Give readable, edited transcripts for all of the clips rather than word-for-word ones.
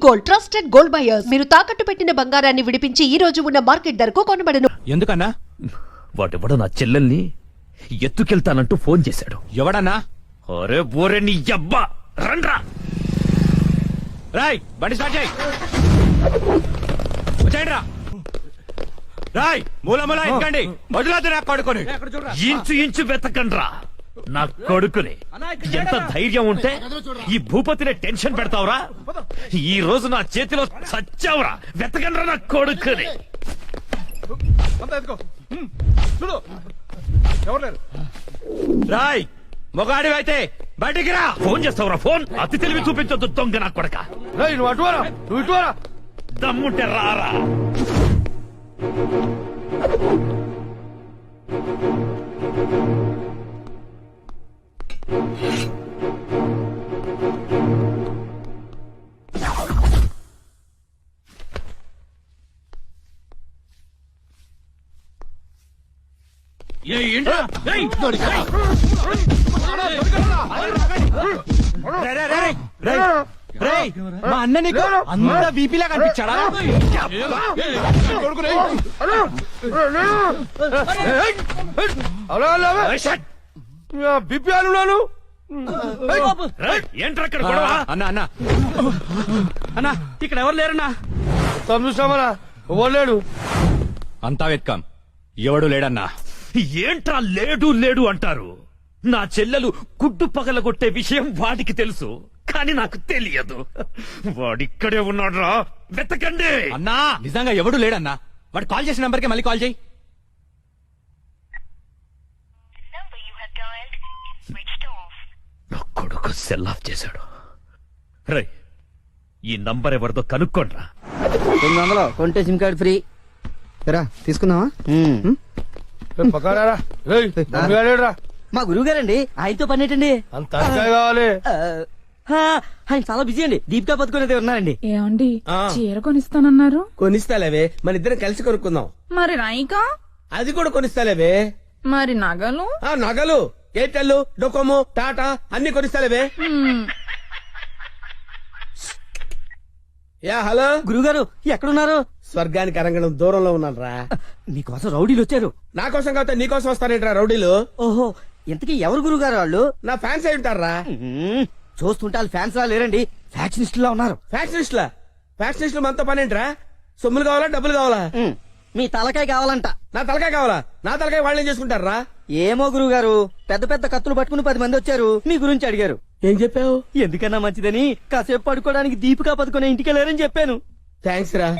Gold, trusted gold buyers. మీరు తాకట్టు పెట్టిన బంగారాన్ని విడిపించి ఈ రోజు ఉన్న మార్కెట్ ధరకు కొనబడను. ఎందుకన్నా? వాడెవడో నా చెల్లెల్ని ఎత్తుకెళ్తానంటూ ఫోన్ చేశాడు. ఎవడన్నా? అరే బోరే నీ అబ్బా రండ్రా. రాయ్ బండి స్టార్ట్ చేయి. వచ్చేయండి రా. రాయ్ మూల మూల ఎక్కండి. వదిలేదు నా కొడుకుని. ఇంచు ఇంచు వెతకండ్రా నా కొడుకుని. ఎంత ధైర్యం ఉంటే ఈ భూపతిని టెన్షన్ పెడతావురా? ఈ రోజు నా చేతిలో చచ్చావురా. వెతకండ్రా నా కొడుకుని. రాయ్ మొగాడి అయితే బయటికి రా. ఫోన్ చేస్తావురా ఫోన్? అతి తెలివి చూపించొద్దు దొంగ నా కొడక. దమ్ముంటే రారా. మా అన్న నీకు అంత బీపీలా కనిపించాడా? బీపీ అన్నాను. ఏంట్రా అక్కడ గొడవ? అన్న అన్న అన్న ఇక్కడ ఎవరు లేరన్నా? చూసామరా లేడు. అంతా వెత్కాం, ఎవడు లేడన్నా. ఏంట్రా లేడు లేడు అంటారు? నా చెల్లెలు గుడ్డు పగలగొట్టే విషయం వాడికి తెలుసు, కానీ నాకు తెలియదు. వాడిక్కడే ఉన్నాడ్రా, వెతకండి. అన్నా నిజంగా ఎవడు లేడన్నా. వాడు కాల్ చేసిన నంబర్కే మళ్ళీ కాల్ చేయి. నా కొడుకు సెల్ ఆఫ్ చేశాడు. రై ఈ నంబర్ ఎవరిదో కనుక్కోండ్రా. 900 కొంటే సిమ్ కార్డ్ ఫ్రీ. రా తీసుకుందామా? పక్కరా మా గురువు గారండి, ఆయనతో పని ఏంటండి? అంత కావాలి. ఆయన చాలా బిజీ అండి. దీపికా పదుకునేది ఉన్నారండి. ఏమండి చీర కొనిస్తానన్నారు? కొనిస్తాలేవే, మన ఇద్దరం కలిసి కొనుక్కుందాం. మరి రాయికా? అది కూడా కొనిస్తాలేవే. మరి నగలు? నగలు ఎయిర్టెల్, డొకోమో, టాటా అన్ని కొనిస్తాలేవే. యా హలో గురుగారు ఎక్కడున్నారు? స్వర్గానికి అరంగడం దూరంలో ఉన్నాను రా. మీకోసం రౌడీలు వచ్చారు. నా కోసం కాకపోతే నీ కోసం వస్తానేట్రా రౌడీలు. ఓహో, ఇంతకీ ఎవరు గురుగారు వాళ్ళు? నా ఫ్యాన్స్ అయి ఉంటారా? చూస్తుంటే వాళ్ళు ఫ్యాన్స్ లా లేరండి, ఫ్యాక్షనిస్ట్ లా ఉన్నారు. ఫ్యాక్షనిస్టులా? ఫ్యాక్షనిస్టులు మనతో పని ఏంట్రా? సొమ్ములు కావాలా డబ్బులు కావాలా? మీ తలకాయ కావాలంట. నా తలకాయ కావాలా? నా తలకాయ వాళ్ళు ఏం చేసుకుంటారా? ఏమో గురుగారు, పెద్ద పెద్ద కత్తులు పట్టుకుని 10 మంది వచ్చారు, మీ గురించి అడిగారు. ఏం చెప్పావు? ఎందుకన్నా మంచిదని కాసేపు పడుకోవడానికి దీపికా పదుకునే ఇంటికి వెళ్ళారని చెప్పాను. థ్యాంక్స్ రా.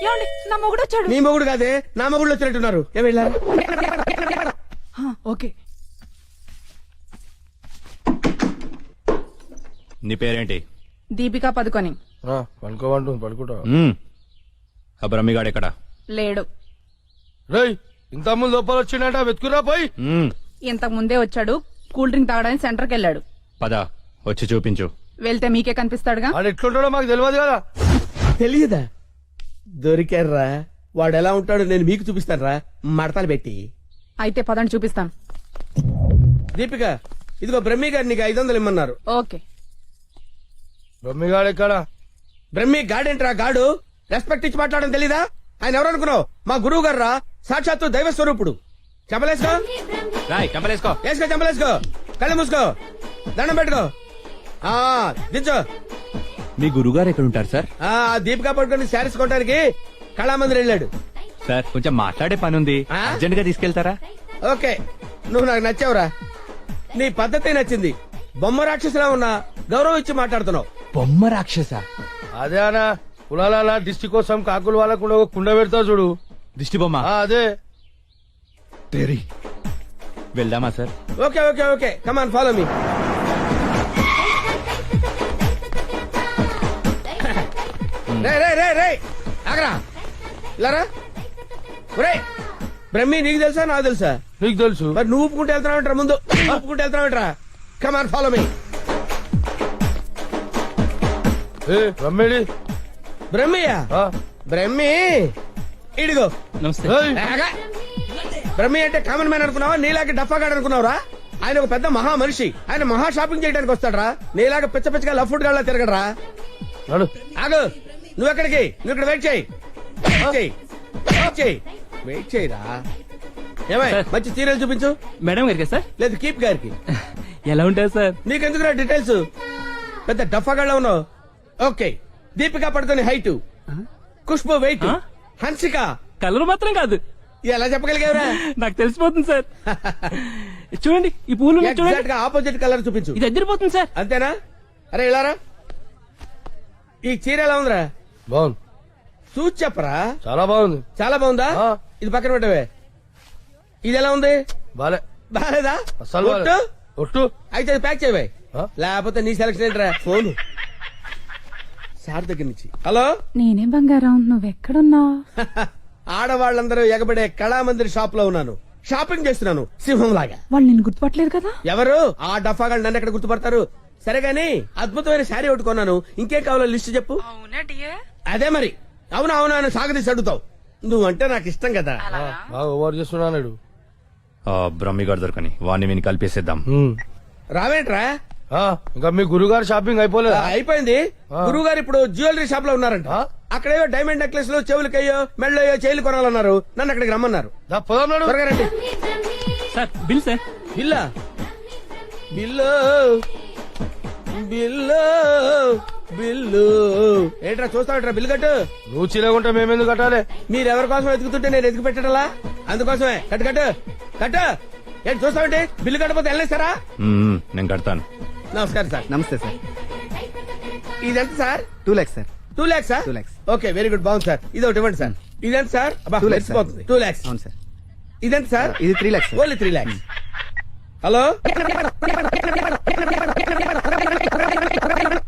ఏమండి నా మొగుడు వచ్చాడు. నీ మొగుడు కాదే, నా మొగుడు వచ్చినట్టున్నారు. ఏం వెళ్ళారు? ఓకే. నీ పేరేంటి? దీపికా పదుకొని. పడుకోమంటుంది పడుకుంటా. ఆ బ్రహ్మిగాడు ఎక్కడ? లేడు. రేయ్ ఇంత ముందు లోపల వచ్చిండట, వెతుకురా పోయి. ఇంతకు ముందే వచ్చాడు, కూల్ డ్రింక్ తాగడానికి సెంటర్కి వెళ్ళాడు. పద వచ్చి చూపించు. వెళ్తే మీకే కనిపిస్తాడుగా. వాడు ఎట్లుంటాడో మాకు తెలియదు కదా. తెలియదా? దొరికారా? వాడు ఎలా ఉంటాడో నేను మీకు చూపిస్తాను రా, మడతలు పెట్టి. అయితే పదండి చూపిస్తాను. దీపిక ఇదిగో బ్రహ్మి గారు నీకు 500 ఇమ్మన్నారు. ఓకే. బ్రహ్మి గాడు ఎక్కడ? బ్రహ్మి గాడేంట్రా గాడు? రెస్పెక్ట్ ఇచ్చి మాట్లాడడం తెలీదా? ఆయన ఎవరు అనుకున్నావు? మా గురువు గారు రా, సాక్షాత్తు దైవ స్వరూపుడు. చెంపలేసుకో. రాయ్ కంపలేసుకో. వేసుకో చెంపలేసుకో. కళ్ళు మూసుకో, దండం పెట్టుకో. దించో. మీ గురుగారు ఎక్కడ ఉంటారు సార్? దీపికా పడుకొని శారీస్ కొట్టడానికి కళామందిర్ వెళ్ళాడు. సార్ కొంచెం మాట్లాడే పని ఉంది, అర్జెంట్ గా తీసుకెళ్తారా? ఓకే, నువ్వు నాకు నచ్చావురా. నీ పద్ధతి నచ్చింది. బొమ్మ రాక్షసులా ఉన్నా గౌరవం ఇచ్చి మాట్లాడుతున్నావు. బొమ్మ రాక్షస? అదే అనా కులాల దిష్టి కోసం కాకులు వాళ్ళకుండా ఒక కుండ పెడతావు చూడు, దిష్టి బొమ్మ. అదే. వెళ్దామా సార్? ఓకే ఓకే ఓకే, కమాన్ ఫాలో మీ. ఆగరా ఇలారా. బ్రహ్మి నీకు తెలుసా నాకు తెలుసా? నీకు తెలుసు. మరి నువ్వు ఒప్పుకుంటే వెళ్తున్నావు ముందు, ఒప్పుకుంటే వెళ్తున్నావు. Come on follow me. బ్రహ్మిడి బ్రహ్మియా? బ్రహ్మి ఇడిగో. నమస్తే. బ్రహ్మి అంటే కామన్ మ్యాన్ అనుకున్నావా? నీలాగే డఫాగాడు అనుకున్నావురా? ఆయన ఒక పెద్ద మహా మనిషి. ఆయన మహా షాపింగ్ చేయడానికి వస్తాడరా, నీలాగా పిచ్చ పిచ్చగా లవ్ ఫుడ్ గా తిరగడరా. నడు ఆగు నువ్వు ఎక్కడికి నువ్వు ఇక్కడ వెయిట్ చేయి వెయిట్ చేయరా ఏమై మంచి సీరియల్ చూపించు మేడం గారికి సార్ లేదు కీప్ గారికి ఎలా ఉంటారు సార్ నీకెందుకురా డీటెయిల్స్ పెద్ద డఫాగాళ్ళ ఉన్నావు ఓకే దీపికా పడుతున్న height Khushbu weight Hansika colour మాత్రం కాదు ఎలా చెప్పగలిగావురా నాకు తెలిసిపోతుంది సార్ చూడండి ఈ పూలు ఉన్నాయి చూడండి ఎగ్జాక్ట్ గా ఆపోజిట్ కలర్ చూపించు ఇది ఎదిరిపోతుంది సార్ అంతేనా అరే ఇలారా ఈ చీర ఎలా ఉందిరా బాగుంది చూసి చెప్పరా చాలా బాగుంది చాలా బాగుందా ఆ. ఇది పక్కన పెట్టవే ఇది ఎలా ఉంది బాలే బాలేదా అసలు బాలే. ఒట్టు? ఒట్టు అయితే అది ప్యాక్ చేయవే ఆ? లేకపోతే నీ సెలక్షన్ ఏంట్రా ఫోన్ సార్ దగ్గర నుంచి హలో నేనే బంగారం నువ్వెక్కడున్నావు ఆడవాళ్ళందరూ ఎగబడే కళామందిర్ షాప్ లో ఉన్నాను షాపింగ్ చేస్తున్నాను సింహం లాగా వాళ్ళు నేను గుర్తుపట్టలేదు కదా ఎవరు ఆ డఫాగా నన్ను ఎక్కడ గుర్తుపడతారు సరే గాని అద్భుతమైన శారీ ఒకటి కొన్నాను ఇంకేం కావాలో లిస్ట్ చెప్పు అదే మరి అవును అవును అని సాగదీసి అడుగుతావు నువ్వంటే నాకు ఇష్టం కదా బాగా ఓవర్ చేస్తున్నాడు బ్రహ్మిగాడు దొరకని వాడిని విని కలిపేసేద్దాం రావేంట్రా ఇంకా మీ గురుగారు షాపింగ్ అయిపోలేదా అయిపోయింది ఆ. గురువు గారు ఇప్పుడు జ్యువెలరీ షాప్ లో ఉన్నారంట ఆ? అక్కడేవో డైమండ్ నెక్లెస్ లో చెవులకయ్యో మెళ్ళయ్యో చైలు కొనాలన్నారు నన్ను అక్కడికి రమ్మన్నారు దా పోదాం నాడు త్వరగా రండి సార్ బిల్ సార్ బిల్లా బిల్లు బిల్లు బిల్లు ఏంట్రా చూస్తావుట్రా బిల్లు కట్టు నువ్వు చిరగుంటే మేమెందుకు కట్టాలి మీరెవరి కోసం వెతుకుతుంటే నేను ఎదుగు పెట్టడలా అందుకోసమే కట్టు కట్టు కట్టు ఏంటి చూస్తామంటే బిల్లు కట్టపోతే వెళ్ళేస్తారా నేను కడతాను నమస్కారం సార్ నమస్తే సార్ ఇదెంత sir 2 lakhs sir 2 lakhs sir 2 lakhs. Okay very good బాగుంది సార్ ఇది ఒకటి ఇవ్వండి సార్ ఇదెంత సార్ 2 lakhs, sir. 2 lakhs అవును సార్ ఇదెంత సార్ ఇది 3 lakhs sir. Only 3 lakhs hello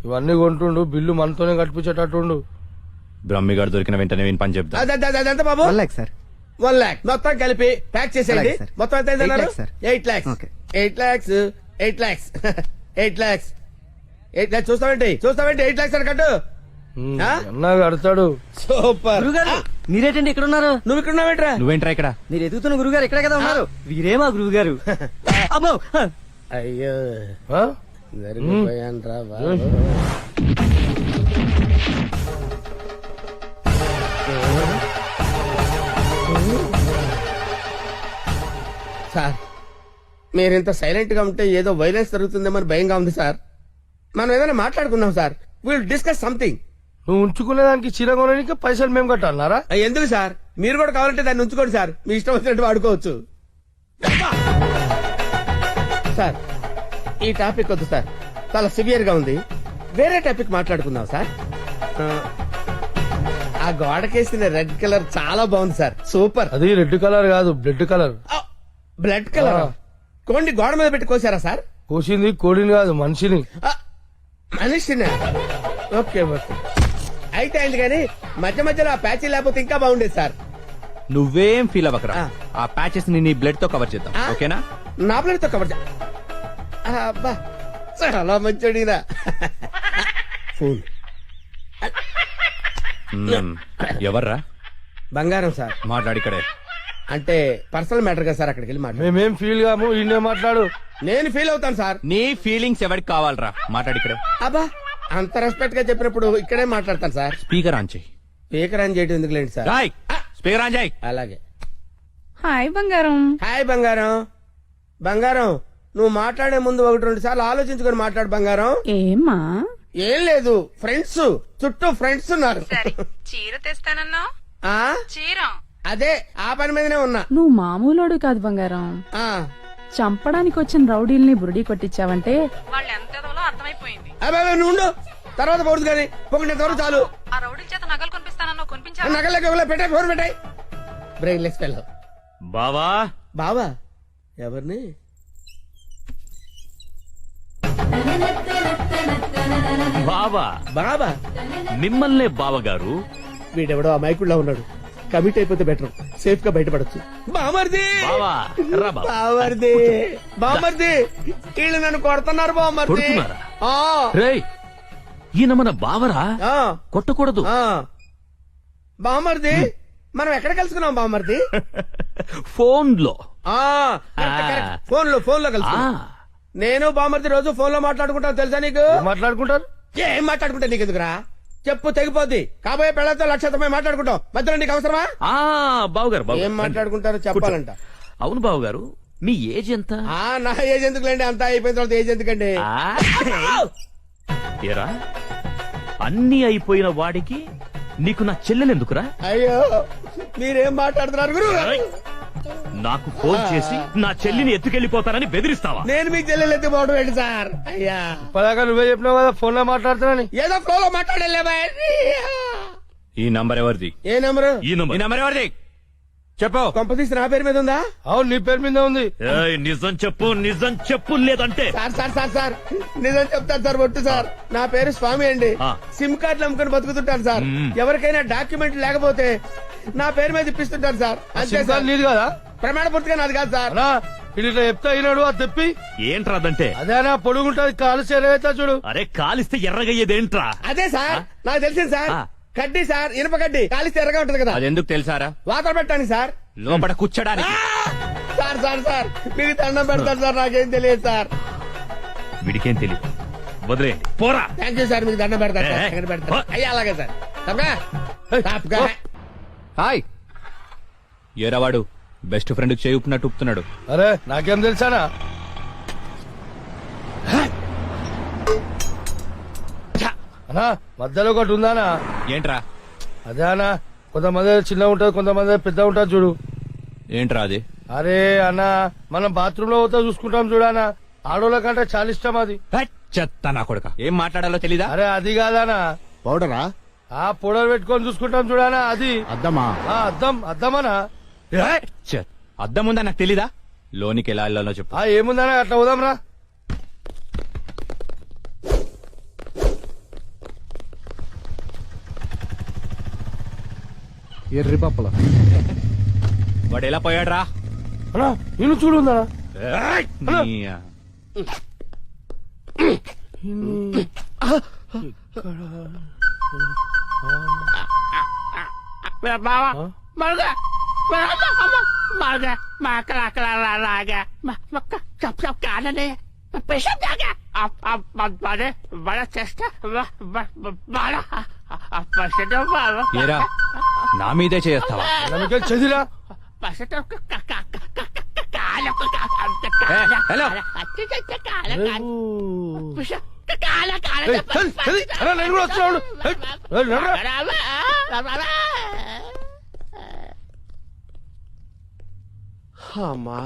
ఇవన్నీ కొంటుండు బిల్లు మనతోనే కట్టించేటట్టుండు బ్రహ్మిగాడు దొరికిన వెంటనే విని పని చెప్తా అదంత బాబు 1 lakh సార్ 1 lakh మొత్తం కలిపి ప్యాక్ చేసేయండి అలాగే, sir. మొత్తం ఎంత అయిందన్నారు 8 lakhs, sir. 8 lakhs Okay. 8 lakhs 8 lakhs 8 lakhs 8 lakhs చూస్తావేంటి 8 lakhs అని కట్టు ఆ? అన్నా కడతాడు సూపర్ గురుగారు మీరేటండి ఇక్కడ ఉన్నారు నువ్వు ఇక్కడ ఉన్నావేంట్రా నువ్వేంట్రా ఇక్కడ మీరు ఎదుగుతున్న గురుగారు ఇక్కడే కదా ఉన్నారు వీరే మా గురువు గారు అమ్మో అయ్యో ఆ? జరిగిపోయానురా బాబు. సార్ మీరింత సైలెంట్ గా ఉంటే ఏదో వైలెన్స్ జరుగుతుందేమని భయంగా ఉంది సార్ మనం ఏదైనా మాట్లాడుకుందాం సార్ విల్ డిస్కస్ సంథింగ్ నువ్వు ఉంచుకునే దానికి చీర కొనడానికి పైసలు మేము కట్టాలన్నారా ఎందుకు సార్ మీరు కూడా కావాలంటే దాన్ని ఉంచుకోండి సార్ మీ ఇష్టం వచ్చినట్టు వాడుకోవచ్చు సార్ ఈ టాపిక్ వద్దు సార్ చాలా సివియర్ గా ఉంది వేరే టాపిక్ మాట్లాడుకుందాం సార్ ఆ, ఆ గోడకేసిన రెడ్ కలర్ చాలా బాగుంది సార్ సూపర్ అది రెడ్ కలర్ కాదు బ్లడ్ కలర్ బ్లడ్ కలర్ ఆ. కోండి గోడ మీద పెట్టి కోసారా సార్ కోసింది కోడిని కాదు మనిషిని ఆ, మనిషినా ఓకే ఓకే అయితే అయింది కానీ మధ్య మధ్యలో ఆ ప్యాచీ లేకపోతే ఇంకా బాగుండేది సార్ నువ్వేం ఫీల్ అవ్వకరా ఆ. ఆ ప్యాచెస్ ని నీ బ్లడ్ తో కవర్ చేద్దాం ఆ? ఓకేనా నా ప్లేట్ తో కవర్ అబ్బా చాలా మంచోడినా ఫోన్ ఎవర్రా బంగారం సార్ మాట్లాడిక్కడే అంటే పర్సనల్ మ్యాటర్ కదా సార్ అక్కడికి వెళ్ళి మాట్లాడు మేమేం ఫీల్ కాము ఈయనే మాట్లాడు నేను ఫీల్ అవుతాను సార్ నీ ఫీలింగ్స్ ఎవరికి కావాలరా మాట్లాడిక్కడే అబ్బా అంత రెస్పెక్ట్ గా చెప్పినప్పుడు ఇక్కడే మాట్లాడతాను సార్ స్పీకర్ ఆన్ చెయ్యి స్పీకర్ అని చేయడం ఎందుకు లేండి సార్ రాయ్ స్పీకర్ ఆన్ చేయి అలాగే హాయ్ బంగారం హాయ్ బంగారం బంగారం నువ్వు మాట్లాడే ముందు 1-2 సార్లు ఆలోచించుకొని మాట్లాడు బంగారం ఏమ్మా ఏం లేదు ఫ్రెండ్స్ చుట్టూ ఫ్రెండ్స్ ఉన్నారు చీర తెస్తానన్నా ఆ చీర అదే ఆ పని మీదనే ఉన్నా నువ్వు మామూలోడు కాదు బంగారం ఆ చంపడానికి వచ్చిన రౌడీల్ని బురుడి కొట్టించావంటే వాళ్ళు ఎంత అర్థమైపోయింది అబ్బాయి నువ్వు ఉండు. తర్వాత పోదు కానీ పొగినంత వరకు చాలు ఆ రౌడీల చేత నగలు కొనిపిస్తానన్నా కొనిపించావా నగలకి పెట్టాయి ఫోన్ పెట్టాయి బ్రెయిన్ లెస్ ఫెలో బావా బావా ఎవరిని బావా బాబా మిమ్మల్నే బావగారు వీడెవడో ఆ మైకుల్లో ఉన్నాడు కమిట్ అయిపోతే బెటర్ సేఫ్ గా బయటపడచ్చు బామర్ది బావా రా బావా. బామర్ది బామర్ది వీళ్ళు నన్ను కొడుతున్నారు బామర్ది కొడుతున్నారా? ఆ, రేయ్ ఈయన మన బావరా ఆ, కొట్టకూడదు ఆ. బామర్ది మనం ఎక్కడ కలుసుకున్నాం బామర్ది ఫోన్ లో ఆ, కరెక్ట్, కరెక్ట్. ఫోన్ లో కలుసు నేను బామర్ది రోజు ఫోన్ లో మాట్లాడుకుంటాను తెలుసా నీకు మాట్లాడుకుంటారు ఏం మాట్లాడుకుంటా నీకు ఎందుకురా చెప్పు తెగిపోద్ది. కాబోయే పెళ్లతో 1,00,000 మాట్లాడుకుంటాం. మధ్యలో నీకు అవసరమా? బావుగారు ఏం మాట్లాడుకుంటారో చెప్పాలంట. అవును బావుగారు, మీ ఏజ్ ఎంత? నా ఏజ్ ఎందుకులేండి, అంతా అయిపోయిన తర్వాత ఏజ్ ఎందుకండి? ఏరా, అన్ని అయిపోయిన వాడికి నీకు నా చెల్లెలెందుకురా? అయ్యో మీరేం మాట్లాడుతున్నారు గురు? నాకు ఫోన్ చేసి నా చెల్లిని ఎత్తుకెళ్లిపోతానని బెదిరిస్తావా? నేను మీకు చెల్లెలు ఎత్తిపోవడం ఏంటి సార్? అయ్యా పదాక నువ్వే చెప్పినావు కదా ఫోన్ లో మాట్లాడుతున్నాని. ఏదో ఫ్లోలో మాట్లాడలే. ఈ నంబర్ ఎవరిది? ఏ నెంబరు? ఈ ఈ నంబర్. నంబర్ ఎవరిది చెప్పు. కొంపతీసి నా పేరు మీద ఉందా? అవును నీ పేరు మీద ఉంది. ఏయ్, నిజం చెప్పు లేదంటే సార్ సార్ సార్ సార్ నిజం చెప్తాను సార్. ఒట్టు సార్, నా పేరు స్వామి అండి. ఆ. సిమ్ కార్డులు అమ్ముకుని బతుకుతుంటాను సార్. మ్మ్. ఎవరికైనా డాక్యుమెంట్ లేకపోతే నా పేరు మీద ఇప్పిస్తుంటాను సార్. అంతే సిమ్ సార్. కార్డు నీది కదా ప్రమాణ పూర్తిగా నాది కాదు సార్. అన్నా ఇది ఇట్లా చెప్తా అయినాడు అది తెప్పి. ఏంట్రా అదంటే? అదేనా పొడుగుంటది కాలు చేరవేస్తా చూడు. అరే, కాలిస్తే ఎర్రగయ్యేదేంట్రా? అదే సార్ నాకు తెలిసింది సార్. ఆ. కడ్డీ సార్, ఇనుప కడ్డీ కాలిస్తే ఎర్రగా ఉంటది కదా. అది ఎందుకు తెలుసారా? వాతలు పెట్టాను సార్. లోపల కూర్చోడానికి. సార్ సార్ సార్ మీకు దండం పెడతాను సార్, నాకేం తెలియదు సార్. వీడికేం తెలియదు, వదిలేయండి. పోరా. థ్యాంక్ యూ సార్, మీకు దండం పెడతాను సార్. ఏ, ఎక్కడ పెడతాను? ఓ. అయ్యా అలాగే సార్. తప్పగా? తప్పగా. హాయ్ ఏరావాడు బెస్ట్ ఫ్రెండ్ చేయుపునట్టు ఉప్పుతున్నాడు. అరే నాకేం తెలుసానా? అన్నా మధ్యలో ఒకటి ఉందానా? ఏంట్రా? అదే అన్నా, కొంతమంది చిన్న ఉంటది, కొంతమంది పెద్ద ఉంటది చూడు. ఏంట్రా అది? అరే అన్న, మనం బాత్రూమ్ లో పోతా చూసుకుంటాం చూడానా, ఆడోళ్ళ కంటే చాలా ఇష్టం అది. చెత్త నా కొడుక, ఏం మాట్లాడాలో తెలీదా? అరే అది కాదానా, పౌడరా ఆ పౌడర్ పెట్టుకొని చూసుకుంటాం చూడానా, అది అద్దమా? అద్దమనా. చెత్త. అద్దం ఉందా నాకు తెలీదా? లోనికి ఎలా వెళ్ళాలో చెప్పు. ఏముందనా, అట్లా పోదాం రా. ఎర్రి పప్పల వాడు ఎలా పోయాడ్రా? అన్నా నేను చూడుందా. ఏరా, నా మీదే చేస్తావా? నమ్మకం చదిరా. హలో, నేను కూడా వస్తున్నాడు. అమ్మా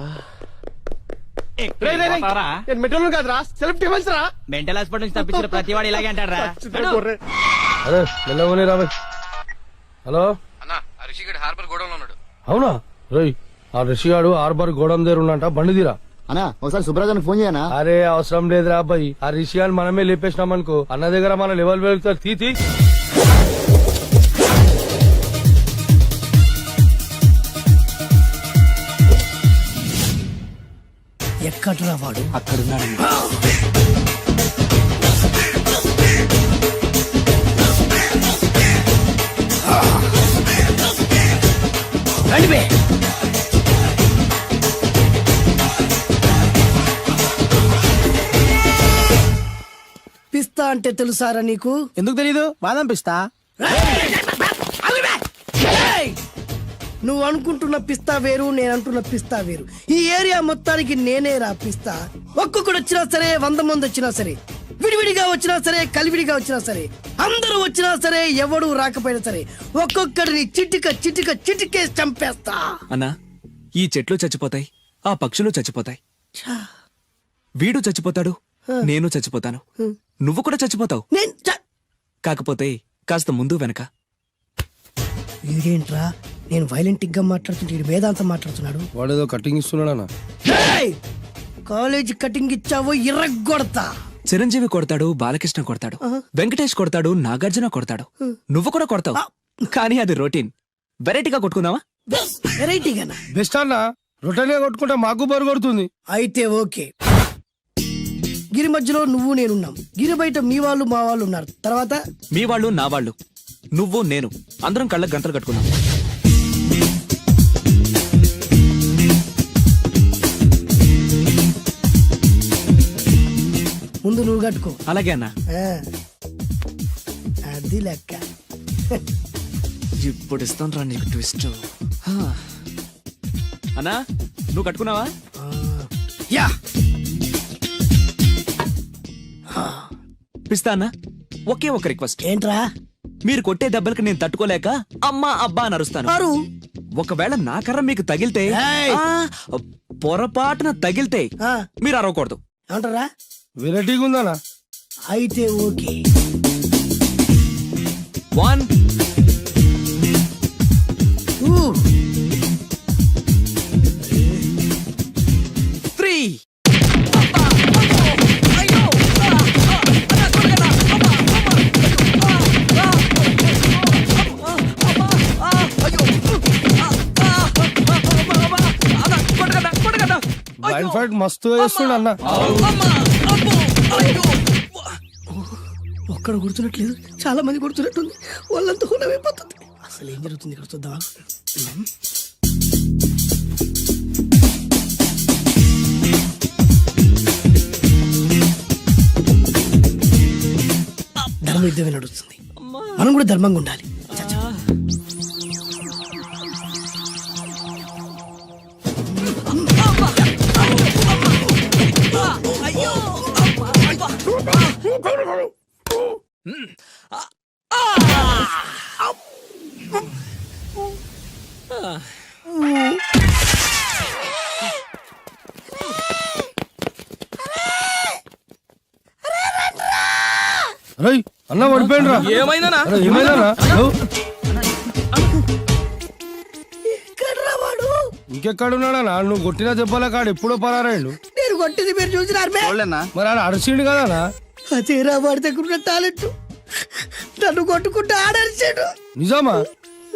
మెట్రోలు కాదురా, సెల్ఫ్ డిఫెన్స్ రా. మెంటల్ హాస్పిటల్ నుంచి తప్పించిన ప్రతి వాడు ఇలాగే అంటాడు రా. అరే మెల్లవని రాబోయ్. హలో అవునా? రోయ్ ఆ రిషిగాడు హార్బర్ గోడం దగ్గర ఉన్నంట, బండి తీరా. అన్నా ఒకసారి సుబ్రాజానికి ఫోన్ చేయనా? అరే అవసరం లేదురా అబ్బాయి, ఆ రిషిగాని మనమే లేపేసినాం అనుకో, అన్న దగ్గర మన లెవెల్ వెళ్తారు. తీ ఎక్కడ్రా వాడు? అక్కడున్నాడు. పిస్తా అంటే తెలుసారా నీకు? ఎందుకు తెలీదు? బాదం పిస్తా. నువ్వు అనుకుంటున్న పిస్తా వేరు, నేను అంటున్న పిస్తా వేరు. ఈ ఏరియా మొత్తానికి నేనే రా పిస్తా. ఒక్కొక్కడు వచ్చినా సరే, 100 మంది వచ్చినా సరే, విడివిడిగా వచ్చినా సరే, కలివిడిగా వచ్చినా సరే, అందరూ వచ్చినా సరే, ఎవడు రాకపోయినా సరే, ఒక్కొక్కడిని చిటికేసి చంపేస్తా. అన్నా, ఈ చెట్లు చచ్చిపోతాయి, ఆ పక్షులు చచ్చిపోతాయి, వీడు చచ్చిపోతాడు, నేను చచ్చిపోతాను, నువ్వు కూడా చచ్చిపోతావు. కాకపోతే కాస్త ముందు వెనక. వీడేంట్రా నేను వైలెంట్ గా మాట్లాడుతుంటే వీడు వేదాంతం మాట్లాడుతున్నాడు. వాడేదో కటింగ్ ఇస్తున్నాడా? కాలేజ్ కటింగ్ ఇచ్చావో ఇర్రగొడతా. చిరంజీవి కొడతాడు, బాలకృష్ణ కొడతాడు, వెంకటేష్ కొడతాడు, నాగార్జున కొడతాడు, నువ్వు కూడా కొడతావు. కానీ అది రొటీన్. వెరైటీగా కొట్టుకుందామా? వెరైటీగానా? బెస్ట్ అన్న, రొటనే కొట్టుకుంటే మాకు బరు కొడుతుంది. అయితే ఓకే. గిరి మధ్యలో నువ్వు నేనున్నాం, గిరి బయట మీ వాళ్ళు మా వాళ్ళు ఉన్నారు. తర్వాత మీ వాళ్ళు నా వాళ్ళు, నువ్వు నేను, అందరం కళ్ళకు గంటలు కట్టుకున్నాం. ముందు నువ్వు కట్టుకో. అలాగే అన్నా. అది అది లెక్క. ఇప్పుడు ఇస్తాను రా నీకు ట్విస్ట్. అన్నా నువ్వు కట్టుకున్నావా? యా పిస్తా అన్నా, ఒకే ఒక రిక్వెస్ట్. ఏంట్రా? మీరు కొట్టే దెబ్బలకి నేను తట్టుకోలేక అమ్మా అబ్బా అని అరుస్తాను. అరు ఒకవేళ నా కర్ర మీకు తగిలితే, ఏయ్! పొరపాటున తగిలితే ఆ, మీరు అరవకూడదు. ఏమంటారా? వెరైటీగా ఉందనా? అయితే ఓకే. 1 ఊ, 3 బ్లైండ్ ఫైట్ మస్తు వేస్తుండ అన్న. ఒక్కడ గుర్తున్నట్లేదు, చాలా మంది గుర్తున్నట్టుంది. వాళ్ళంతా హునమైపోతుంది. అసలు ఏం జరుగుతుంది ఇక్కడ చూద్దాం. ధర్మ యుద్ధమే నడుస్తుంది. మనం కూడా ధర్మంగా ఉండాలి. చ, చ. అరే అన్న పడిపోయిండ్రా. ఏమైందనా? అరే, ఏమైందన్నా? ఎక్కడ్రా వాడు? ఇంకెక్కడున్నాడన్నా? నువ్వు కొట్టిన దెబ్బల కాడు ఎప్పుడో పరారాయండు. నేను కొట్టింది మీరు చూసినారు. మరి ఆడ అరిచిండు కదా? అదేరా వాడి దగ్గర ఉన్న టాలెంట్. నన్ను కొట్టుకుంటూ ఆడరిచాడు. నిజమా?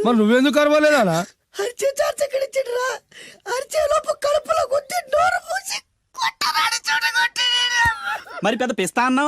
మరి నువ్వెందుకు అరవలేదానా? అరిచే చార్జ్ ఎక్కడ ఇచ్చాడురా? అరిచే లోపు కడుపులో కొట్టి నోరు మూసి కొట్టరాడు చూడగొట్టి. మరి పెద్ద పిస్తా అన్నావు.